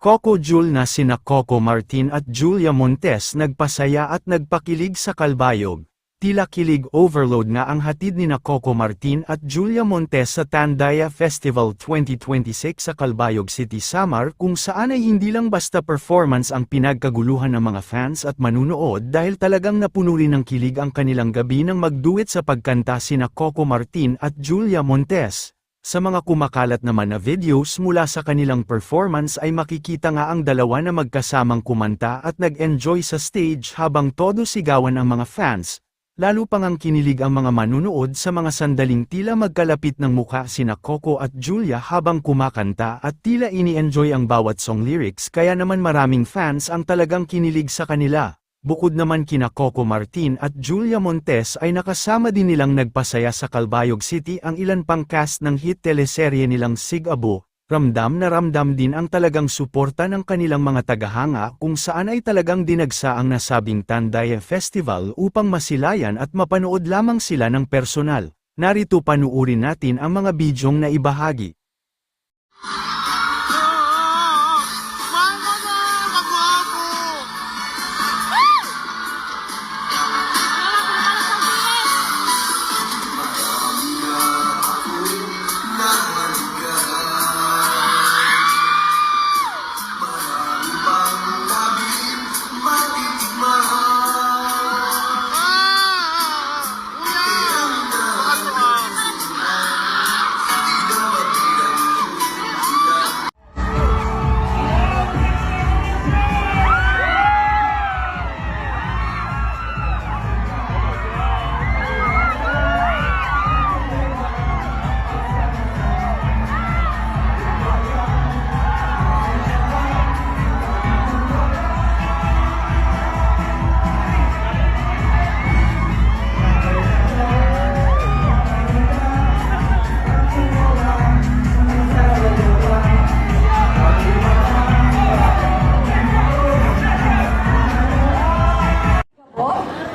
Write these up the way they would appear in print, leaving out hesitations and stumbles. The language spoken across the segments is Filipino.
Coco Jul na sina Coco Martin at Julia Montes nagpasaya at nagpakilig sa Kalbayog. Tila kilig overload nga ang hatid nina Coco Martin at Julia Montes sa Tandaya Festival 2026 sa Calbayog City, Samar, kung saan ay hindi lang basta performance ang pinagkaguluhan ng mga fans at manunood dahil talagang napuno rin ng kilig ang kanilang gabi nang magduet sa pagkanta sina Coco Martin at Julia Montes. Sa mga kumakalat naman na videos mula sa kanilang performance ay makikita nga ang dalawa na magkasamang kumanta at nag-enjoy sa stage habang todo sigawan ang mga fans. Lalo pang ang kinilig ang mga manunood sa mga sandaling tila magkalapit ng mukha sina Coco at Julia habang kumakanta at tila ini-enjoy ang bawat song lyrics kaya naman maraming fans ang talagang kinilig sa kanila. Bukod naman kina Coco Martin at Julia Montes ay nakasama din nilang nagpasaya sa Calbayog City ang ilan pang cast ng hit teleserye nilang Sig-Abo. Ramdam na ramdam din ang talagang suporta ng kanilang mga tagahanga kung saan ay talagang dinagsa ang nasabing Tandaya Festival upang masilayan at mapanood lamang sila ng personal. Narito panuurin natin ang mga bidyong na ibahagi.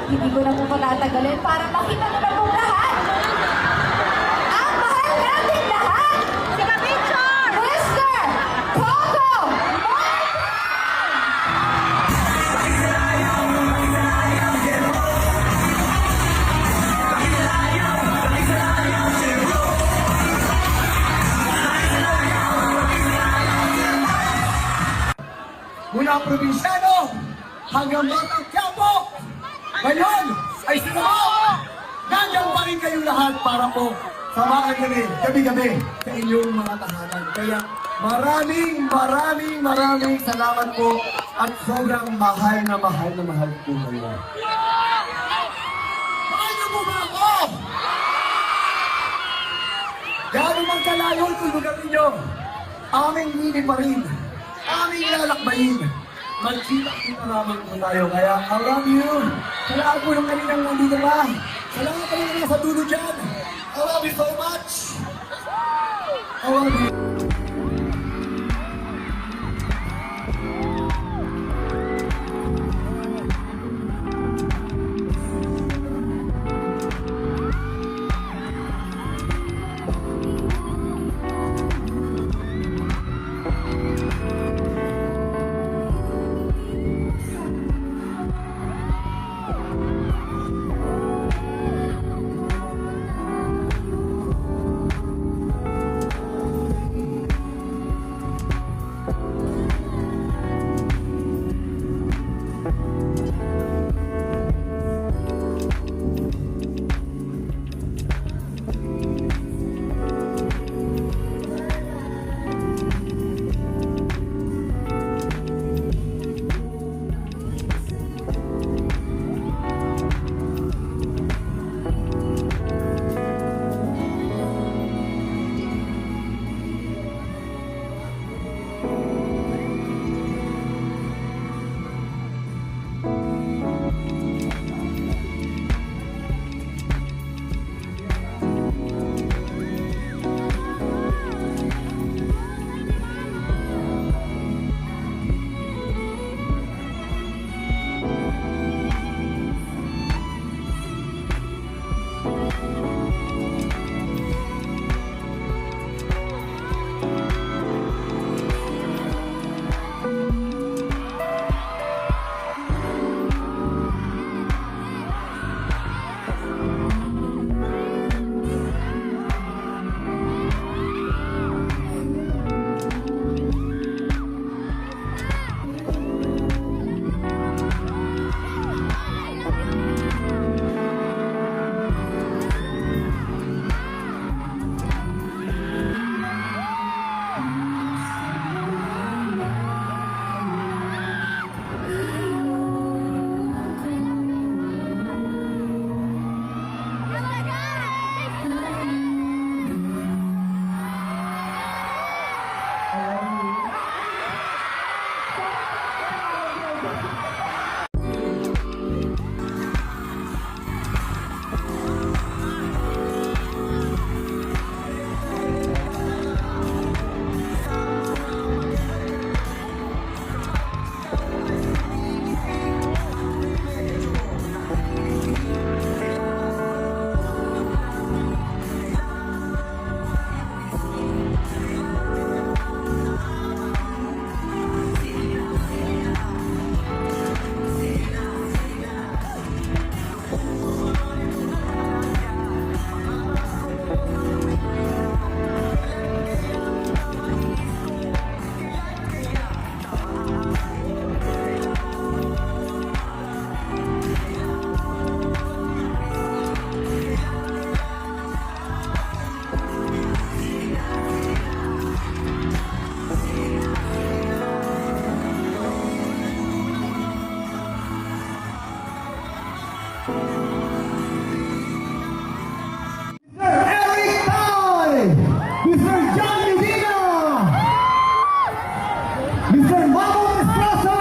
Hindi ko na po patatagalin para makita mo na po lahat. Ang mahal natin lahat. Sige, picture! Mr. Coco mula probinsyano hanggang batang Quiapo. Ngayon ay sinamaw! Nandiyan pa rin kayong lahat para po samahan kami gabi-gabi sa inyong mga tahanan. Kaya maraming salamat po at sobrang mahal na mahal po kayo. Mahal niyo po ba ako? Gaano man kalayo kung lugar ninyo, aming hindi pa rin, aming lalakbayin. Magkita-kita naman po tayo, kaya I love you. Salamat po ng kaninang nandito ba. Salamat po ng sa dulo dyan. I love you so much. I love you. Eric Tay, Mr. John Medina, Mr. Mamo Estraso,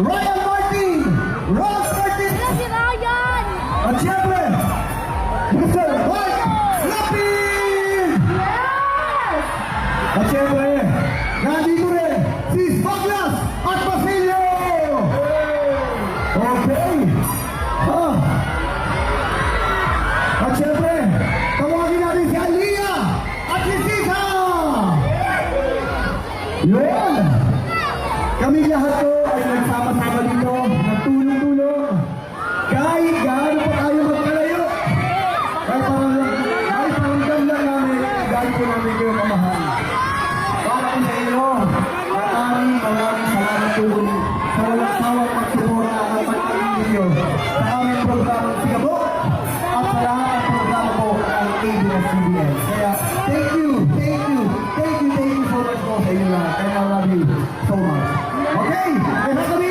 Ryan Martin, Ross Martin, Si Ryan! at syempre, Mr. Mike Lapid! Yes! At syempre, nandito rin si Douglas at Basilio! Okay! At syempre, tawagin natin si Aliyah at si Sisa! Yun! Kami lahat to ay nagsama-sama dito, nagtulong-tulong. Kahit gaano pa tayo magkalayo. Kahit paramdam lang namin, dahil po namin kayo mamahal. Para po sa inyo, maraming salamat po sa walang sawang pagsuporta at pagkakas ninyo sa aming programang Sigabok at sa lahat ng programa po ang ABS-CBN. Kaya, thank you so much po sa inyo lahat. And I love you so much. Okay, kaya kami